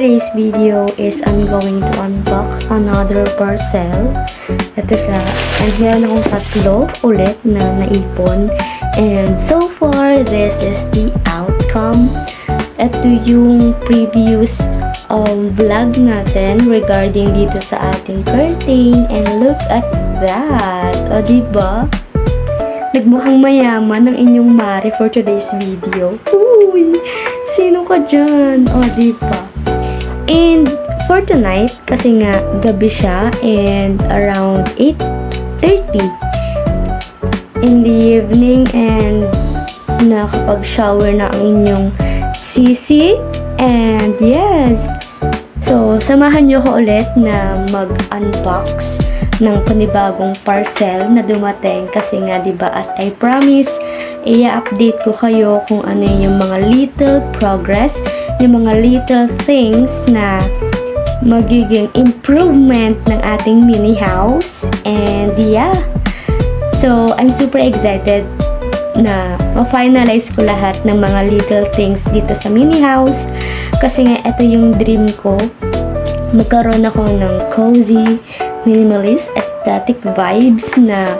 today's video is I'm going to unbox another parcel. Ito siya. And meron akong tatlo ulit na naipon. And so far, this is the outcome. Ito yung previous vlog natin regarding dito sa ating curtain. And look at that. O, diba? Nagmukhang mayaman ang inyong mare for today's video. Uy! Sino ka dyan? O, diba? And for tonight, kasi nga gabi siya and around 8:30 in the evening and nakapag-shower na ang inyong sisi. And yes, so samahan nyo ko ulit na mag-unbox ng panibagong parcel na dumating kasi nga diba as I promise, i-update ko kayo kung ano yung mga little progress, yung mga little things na magiging improvement ng ating mini house. And yeah, so I'm super excited na ma-finalize ko lahat ng mga little things dito sa mini house kasi nga ito yung dream ko, magkaroon ako ng cozy, minimalist, aesthetic vibes na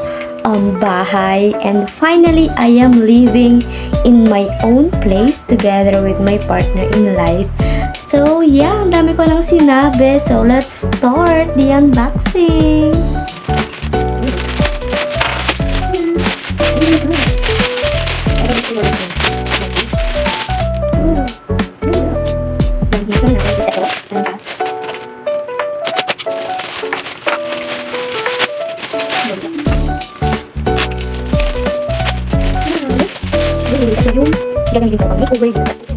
bahay. And finally, I am living in my own place together with my partner in life. So yeah, ang dami ko lang sinabi. So let's start the unboxing. Ito yung gagamitin ko pag makeover dito sa